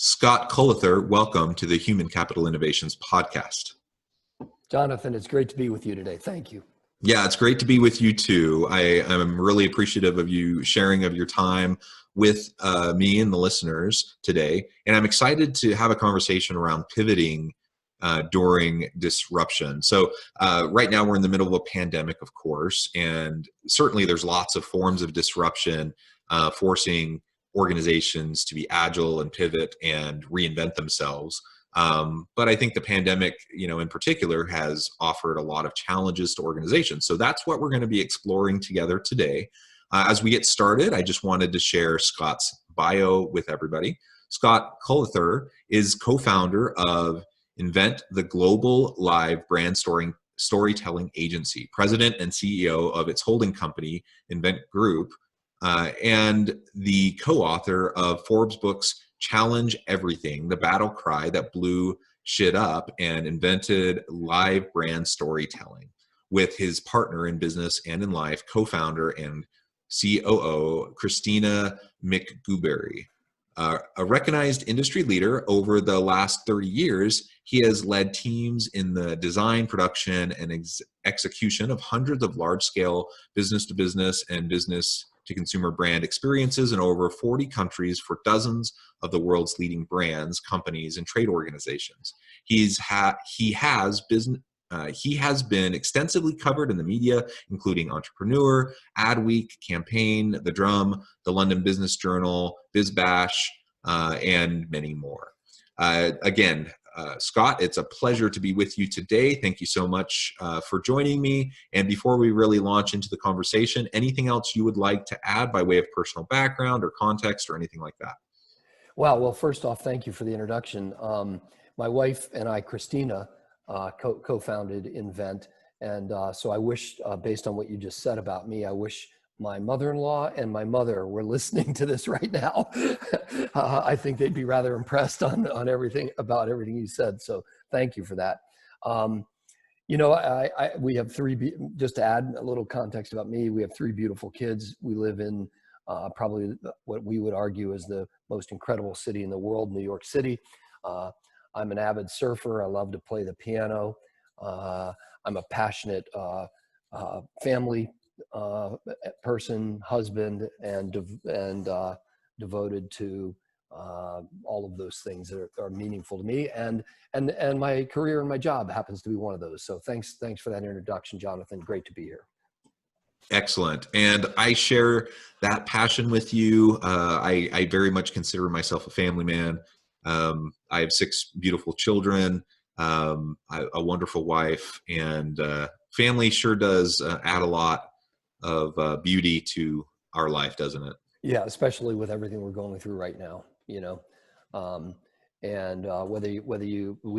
Scott Cullather, welcome to the Human Capital Innovations podcast. Jonathan, it's great to be with you today. Thank you. Yeah, it's great to be with you too. I'm really appreciative of you sharing of your time with me and the listeners today. And I'm excited to have a conversation around pivoting during disruption. So right now we're in the middle of a pandemic, of course, and certainly there's lots of forms of disruption forcing organizations to be agile and pivot and reinvent themselves. But I think the pandemic, in particular, has offered a lot of challenges to organizations. So that's what we're going to be exploring together today. As we get started, I just wanted to share Scott's bio with everybody. Scott Cullather is co-founder of Invent, the global live brand storytelling agency, president and CEO of its holding company, Invent Group, and the co-author of Forbes books Challenge Everything, the battle cry that blew shit up and invented live brand storytelling, with his partner in business and in life, co-founder and COO, Christina McGooberry. A recognized industry leader over the last 30 years, he has led teams in the design, production, and execution of hundreds of large-scale business-to-business and business-to-consumer brand experiences in over 40 countries for dozens of the world's leading brands, companies, and trade organizations. He has been extensively covered in the media, including Entrepreneur, Adweek, Campaign, The Drum, the London Business Journal, BizBash, and many more. Again, Scott, it's a pleasure to be with you today. Thank you so much for joining me. And before we really launch into the conversation, anything else you would like to add by way of personal background or context or anything like that? Well, first off, thank you for the introduction. My wife and I, Christina, co-founded Invent. And so I wish, based on what you just said about me, I wish my mother-in-law and my mother were listening to this right now. I think they'd be rather impressed on everything you said. So thank you for that. We have just to add a little context about me, we have three beautiful kids. We live in probably what we would argue is the most incredible city in the world, New York City. I'm an avid surfer. I love to play the piano. I'm a passionate family person, husband, and devoted to all of those things that are meaningful to me. And my career and my job happens to be one of those. So thanks for that introduction, Jonathan. Great to be here. Excellent. And I share that passion with you. I very much consider myself a family man. I have 6 beautiful children, a wonderful wife, and family sure does add a lot of beauty to our life, doesn't it? Yeah, especially with everything we're going through right now, we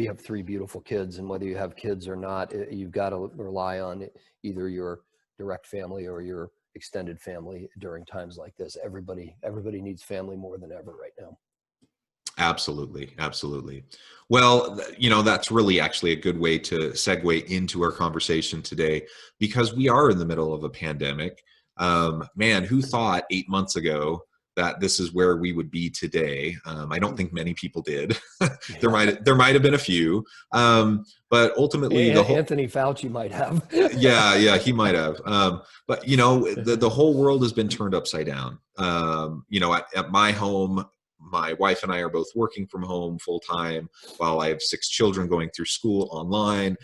have 3 beautiful kids, and whether you have kids or not, you've got to rely on either your direct family or your extended family during times like this. Everybody needs family more than ever right now. Absolutely. Absolutely. Well, that's really actually a good way to segue into our conversation today, because we are in the middle of a pandemic. Man, who thought 8 months ago that this is where we would be today? I don't think many people did. There might have been a few, but ultimately, Anthony Fauci might have. Yeah, he might have. But the whole world has been turned upside down. At my home, my wife and I are both working from home full time, while I have 6 children going through school online.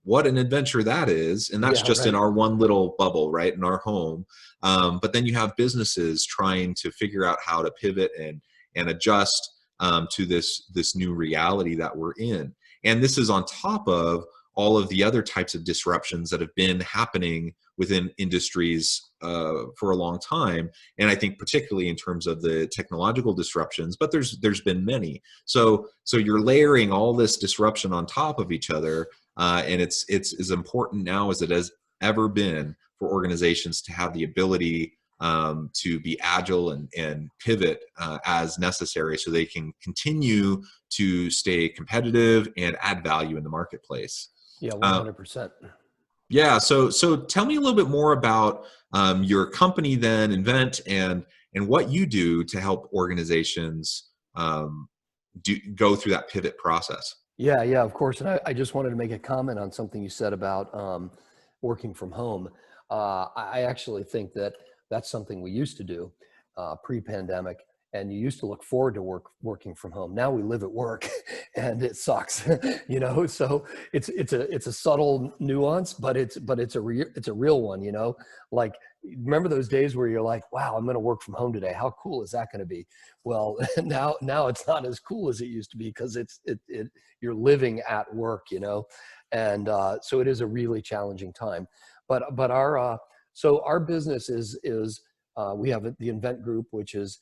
What an adventure that is. And that's just right in our one little bubble, right, in our home. But then you have businesses trying to figure out how to pivot and adjust to this new reality that we're in. And this is on top of all of the other types of disruptions that have been happening within industries for a long time. And I think particularly in terms of the technological disruptions, but there's been many. So you're layering all this disruption on top of each other. And it's as important now as it has ever been for organizations to have the ability to be agile and pivot as necessary, so they can continue to stay competitive and add value in the marketplace. Yeah, 100%. Yeah. So tell me a little bit more about your company then, Invent, and what you do to help organizations go through that pivot process. Yeah, yeah, of course. And I just wanted to make a comment on something you said about working from home. I actually think that that's something we used to do pre-pandemic, and you used to look forward to working from home. Now we live at work, and it sucks, you know. So it's a subtle nuance, but it's a real one, you know. Like, remember those days where you're like, wow, I'm going to work from home today. How cool is that going to be? Well, now it's not as cool as it used to be, because you're living at work, you know, and so it is a really challenging time. But our business is we have the Invent Group, which is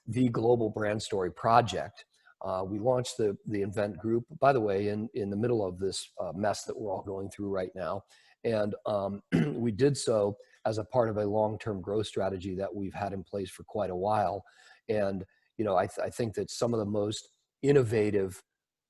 the global brand story project. We launched the Invent Group, by the way, in the middle of this mess that we're all going through right now, and we did so as a part of a long-term growth strategy that we've had in place for quite a while. And you know, I think that some of the most innovative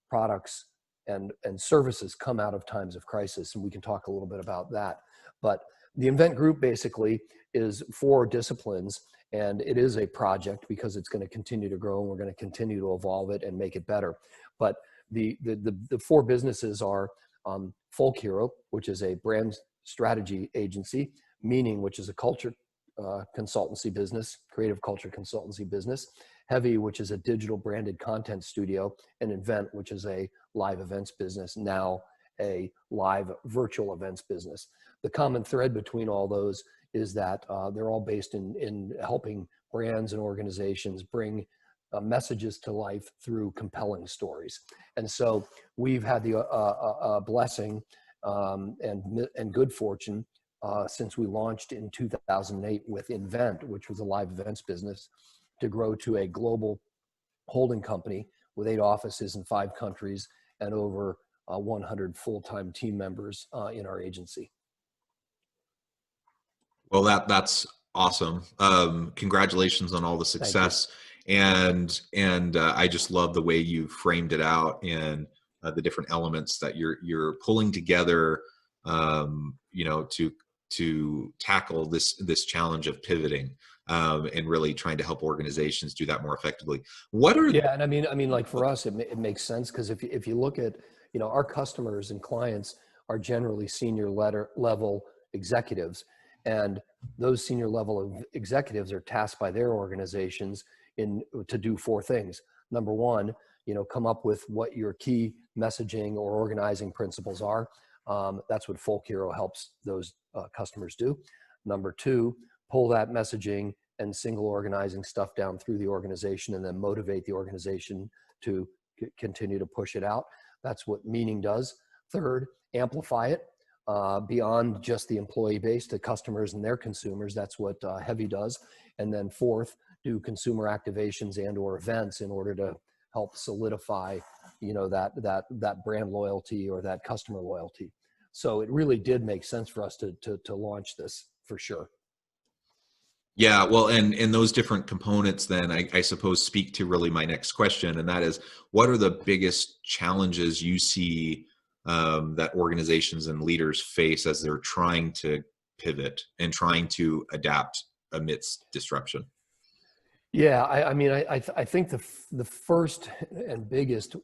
products and services come out of times of crisis, and we can talk a little bit about that. But the Invent Group basically is 4 disciplines, and it is a project because it's going to continue to grow, and we're going to continue to evolve it and make it better. But the 4 businesses are Folk Hero, which is a brand strategy agency; Meaning, which is a culture consultancy business, creative culture consultancy business; Heavy, which is a digital branded content studio; and Invent, which is a live events business, now a live virtual events business. The common thread between all those is that they're all based in helping brands and organizations bring messages to life through compelling stories. And so we've had the blessing and good fortune since we launched in 2008 with Invent, which was a live events business, to grow to a global holding company with 8 offices in 5 countries and over 100 full-time team members in our agency. Well, that's awesome. Congratulations on all the success. And I just love the way you framed it out, and the different elements that you're pulling together, you know, to tackle this challenge of pivoting, and really trying to help organizations do that more effectively. What are Yeah, and I mean, like for us, it makes sense, because if you look at, you know, our customers and clients are generally senior level executives, and those senior level executives are tasked by their organizations to do 4 things. Number 1, you know, come up with what your key messaging or organizing principles are. That's what Folk Hero helps those customers do. Number 2, pull that messaging and single organizing stuff down through the organization, and then motivate the organization to continue to push it out. That's what Meaning does. 3rd, amplify it beyond just the employee base to customers and their consumers. That's what Heavy does. And then 4th, do consumer activations and or events in order to help solidify, you know, that brand loyalty or that customer loyalty. So it really did make sense for us to launch this, for sure. Yeah, well, and those different components then I suppose speak to really my next question, and that is, what are the biggest challenges you see that organizations and leaders face as they're trying to pivot and trying to adapt amidst disruption? Yeah, I mean, I think the first and biggest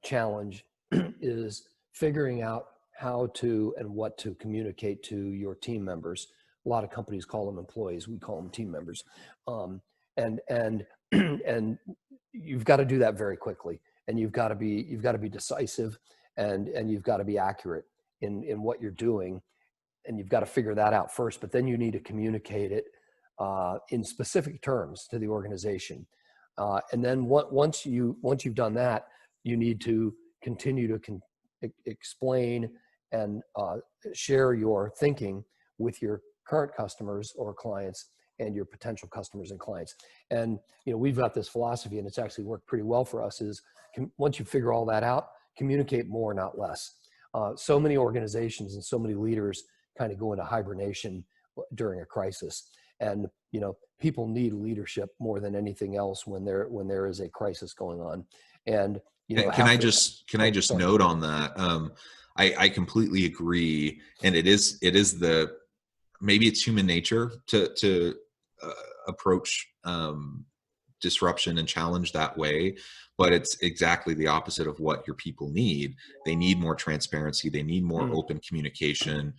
challenge is figuring out how to and what to communicate to your team members. A lot of companies call them employees; we call them team members. And and you've got to do that very quickly, and you've got to be decisive, and you've got to be accurate in what you're doing, and you've got to figure that out first. But then you need to communicate it in specific terms to the organization. And then once you've done that, you need to continue to explain and share your thinking with your current customers or clients and your potential customers and clients. And you know, we've got this philosophy, and it's actually worked pretty well for us, is once you figure all that out, communicate more, not less. So many organizations and so many leaders kind of go into hibernation during a crisis. And you know, people need leadership more than anything else when there is a crisis going on. And you know, Can I just note on that? I completely agree, and it is maybe it's human nature to approach disruption and challenge that way, but it's exactly the opposite of what your people need. They need more transparency. They need more Mm. open communication,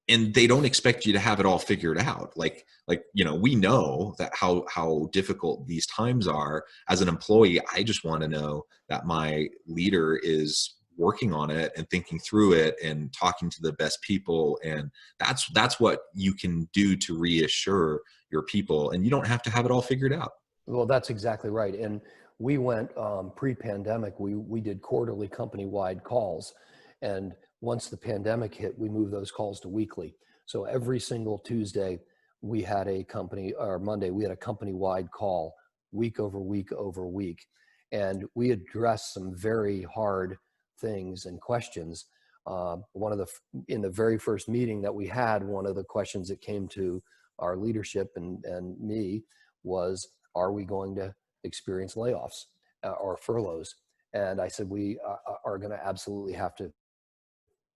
and they don't expect you to have it all figured out. We know that how difficult these times are. As an employee, I just want to know that my leader is working on it and thinking through it and talking to the best people, and that's what you can do to reassure your people, and you don't have to have it all figured out. Well, that's exactly right. And we went pre-pandemic, we did quarterly company-wide calls. And once the pandemic hit, we moved those calls to weekly. So every single Tuesday, we had a company, or Monday, we had a company-wide call, week over week over week. And we addressed some very hard things and questions. In the very first meeting that we had, one of the questions that came to our leadership and me was, are we going to experience layoffs or furloughs? And I said, we are going to absolutely have to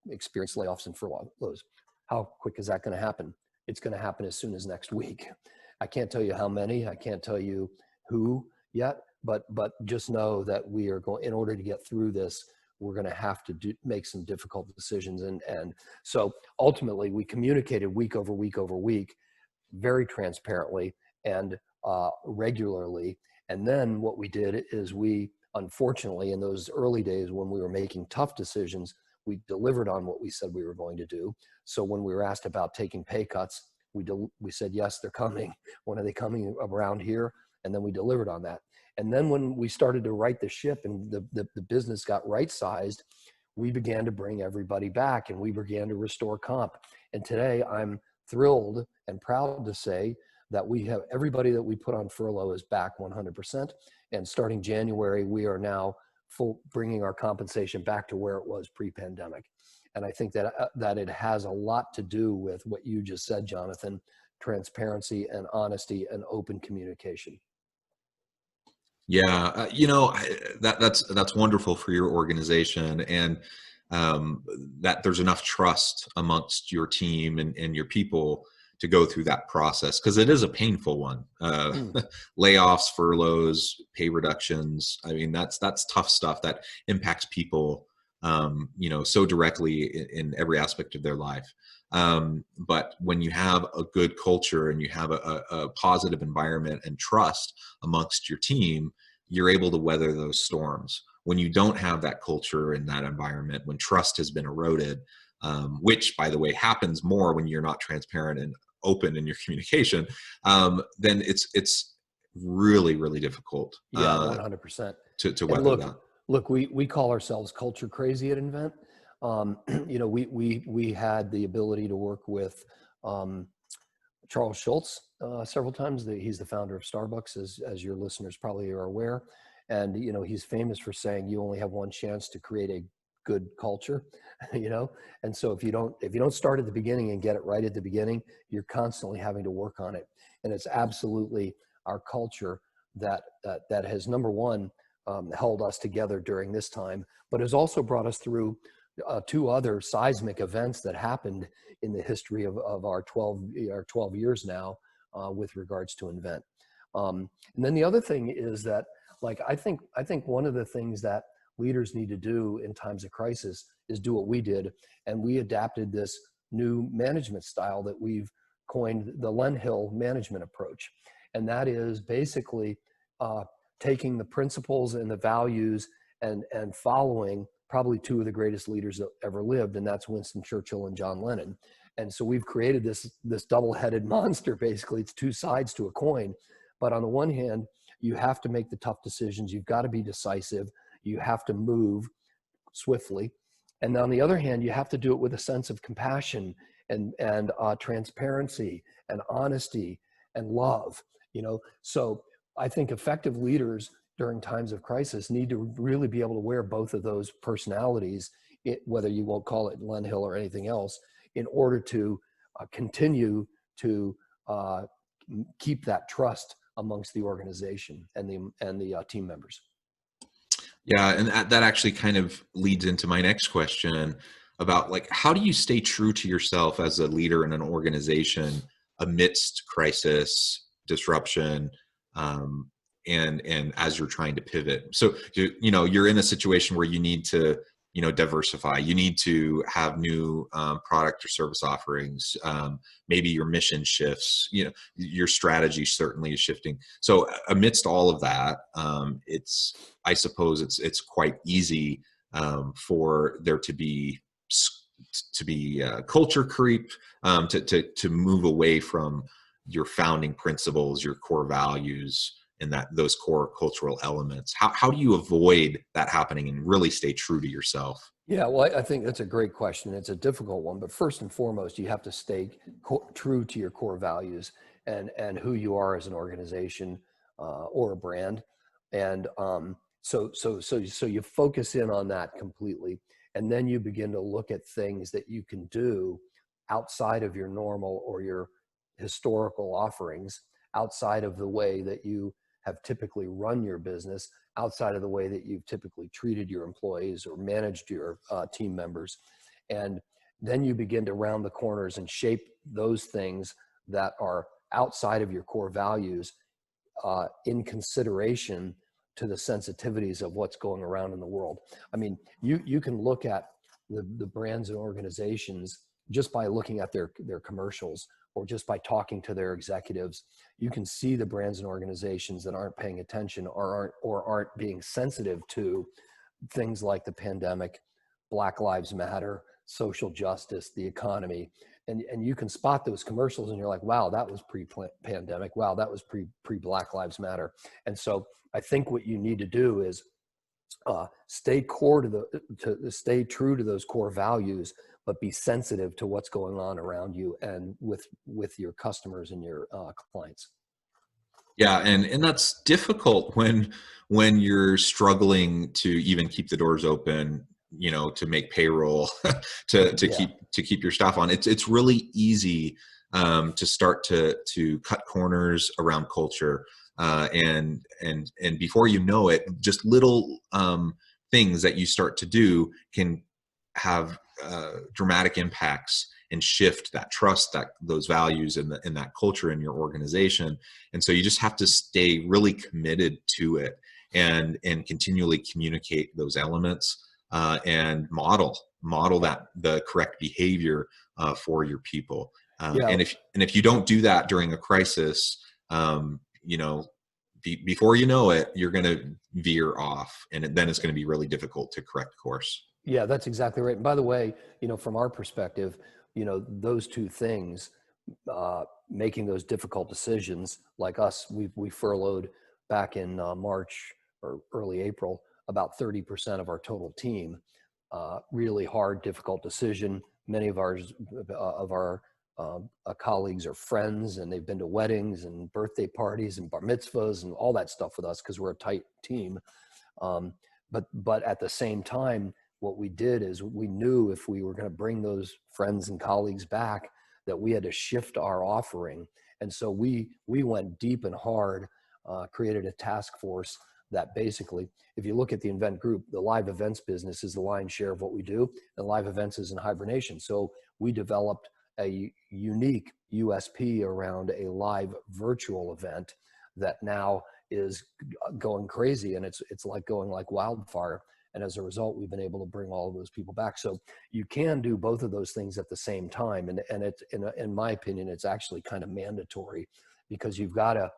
experience layoffs and furloughs. How quick is that going to happen? It's going to happen as soon as next week. I can't tell you how many, I can't tell you who yet, but just know that we are going, in order to get through this, we're going to have to make some difficult decisions. And so ultimately we communicated week over week over week, very transparently and regularly. And then what we did is we, unfortunately, in those early days when we were making tough decisions, we delivered on what we said we were going to do. So when we were asked about taking pay cuts, we said, yes, they're coming. When are they coming around here? And then we delivered on that. And then when we started to right the ship and the business got right-sized, we began to bring everybody back and we began to restore comp. And today I'm thrilled and proud to say that we have everybody that we put on furlough is back 100%. And starting January, we are now bringing our compensation back to where it was pre-pandemic. And I think that it has a lot to do with what you just said, Jonathan, transparency and honesty and open communication. Yeah, that's wonderful for your organization, and that there's enough trust amongst your team and your people to go through that process, because it is a painful one. Mm. Layoffs, furloughs, pay reductions. I mean, that's tough stuff that impacts people, so directly in every aspect of their life. But when you have a good culture and you have a positive environment and trust amongst your team, you're able to weather those storms. When you don't have that culture and that environment, when trust has been eroded, which, by the way, happens more when you're not transparent and open in your communication, then it's really, really difficult Yeah, 100%. to And weather that. look, we call ourselves culture crazy at Invent. We had the ability to work with Charles Schultz several times. He's the founder of Starbucks, as your listeners probably are aware. And, he's famous for saying you only have one chance to create a good culture, And so if you don't start at the beginning and get it right at the beginning, you're constantly having to work on it. And it's absolutely our culture that has, number one, held us together during this time, but has also brought us through two other seismic events that happened in the history of our 12 years now with regards to Invent. And then the other thing is that, I think one of the things that leaders need to do in times of crisis is do what we did. And we adapted this new management style that we've coined the Len Hill management approach. And that is basically taking the principles and the values and following probably two of the greatest leaders that ever lived, and that's Winston Churchill and John Lennon. And so we've created this double-headed monster. Basically, it's two sides to a coin. But on the one hand, you have to make the tough decisions. You've got to be decisive. You have to move swiftly. And on the other hand, you have to do it with a sense of compassion and transparency and honesty and love. So I think effective leaders during times of crisis need to really be able to wear both of those personalities, whether you won't call it Len Hill or anything else, in order to continue to keep that trust amongst the organization and the team members. Yeah, and that actually kind of leads into my next question about, how do you stay true to yourself as a leader in an organization amidst crisis, disruption? and as you're trying to pivot. So you're in a situation where you need to diversify. You need to have new product or service offerings. Maybe your mission shifts. Your strategy certainly is shifting. So amidst all of that, I suppose it's quite easy for there to be culture creep, to move away from your founding principles, your core values, and those core cultural elements. How do you avoid that happening and really stay true to yourself? Yeah, well, I think that's a great question. It's a difficult one, but first and foremost, you have to stay true to your core values and who you are as an organization or a brand. And so you focus in on that completely, and then you begin to look at things that you can do outside of your normal or your historical offerings, outside of the way that you have typically run your business, outside of the way that you've typically treated your employees or managed your team members. And then you begin to round the corners and shape those things that are outside of your core values in consideration to the sensitivities of what's going around in the world. I mean, you can look at the brands and organizations just by looking at their commercials, or just by talking to their executives. You can see the brands and organizations that aren't paying attention or aren't being sensitive to things like the pandemic, Black Lives Matter, social justice, the economy. And you can spot those commercials and you're like, wow, that was pre-pandemic. Wow, that was pre-Black Lives Matter. And so I think what you need to do is stay stay true to those core values, but be sensitive to what's going on around you and with your customers and your clients. Yeah, and that's difficult when you're struggling to even keep the doors open, to make payroll, to Yeah. keep your staff on. It's really easy to start to cut corners around culture, and before you know it, just little things that you start to do can have dramatic impacts and shift that trust, that those values, and that culture in your organization. And so you just have to stay really committed to it, and continually communicate those elements, and model that the correct behavior for your people. Yeah. And if you don't do that during a crisis, before you know it, you're going to veer off, and then it's going to be really difficult to correct course. Yeah, that's exactly right. And by the way, from our perspective, those two things, making those difficult decisions, like us, we furloughed back in March or early April, about 30% of our total team. Really hard, difficult decision. Many of our colleagues are friends, and they've been to weddings and birthday parties and bar mitzvahs and all that stuff with us because we're a tight team. But at the same time, what we did is we knew if we were going to bring those friends and colleagues back, that we had to shift our offering. And so we went deep and hard, created a task force that basically, if you look at the Invent Group, the live events business is the lion's share of what we do, and live events is in hibernation. So we developed a unique USP around a live virtual event that now is going crazy, and it's like going like wildfire. And as a result, we've been able to bring all of those people back. So you can do both of those things at the same time. And it's, in my opinion, it's actually kind of mandatory, because you've got to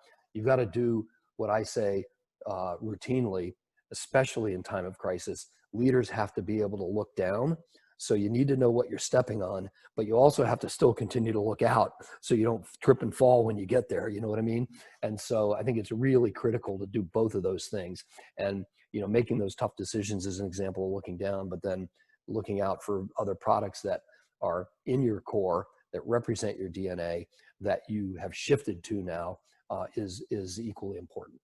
do what I say routinely, especially in time of crisis. Leaders have to be able to look down. So you need to know what you're stepping on, but you also have to still continue to look out so you don't trip and fall when you get there. You know what I mean? And so I think it's really critical to do both of those things. And making those tough decisions is an example of looking down, but then looking out for other products that are in your core, that represent your DNA, that you have shifted to now, is equally important.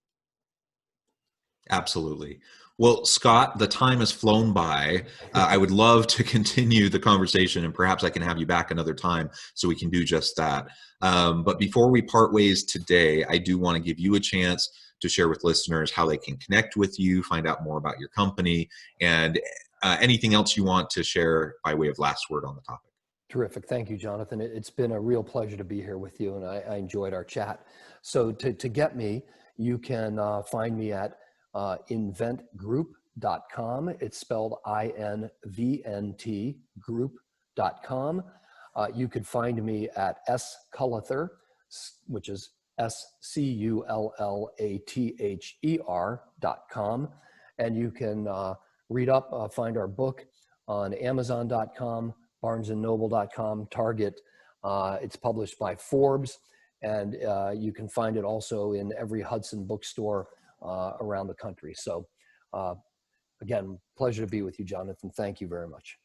Absolutely. Well, Scott, the time has flown by. I would love to continue the conversation, and perhaps I can have you back another time so we can do just that. But before we part ways today, I do want to give you a chance to share with listeners how they can connect with you, find out more about your company, and anything else you want to share by way of last word on the topic. Terrific. Thank you, Jonathan. It's been a real pleasure to be here with you, and I enjoyed our chat. So to get me, You can find me at inventgroup.com. It's spelled INVNT group.com. You could find me at Cullather, which is SCULLATHER.com. And you can find our book on Amazon.com, BarnesandNoble.com, Target. It's published by Forbes, and you can find it also in every Hudson bookstore around the country. So again, pleasure to be with you, Jonathan. Thank you very much.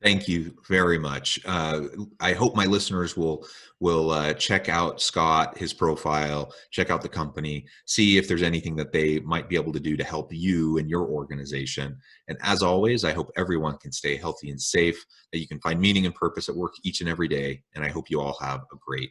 Thank you very much. I hope my listeners will check out Scott, his profile, check out the company, see if there's anything that they might be able to do to help you and your organization. And as always, I hope everyone can stay healthy and safe, that you can find meaning and purpose at work each and every day. And I hope you all have a great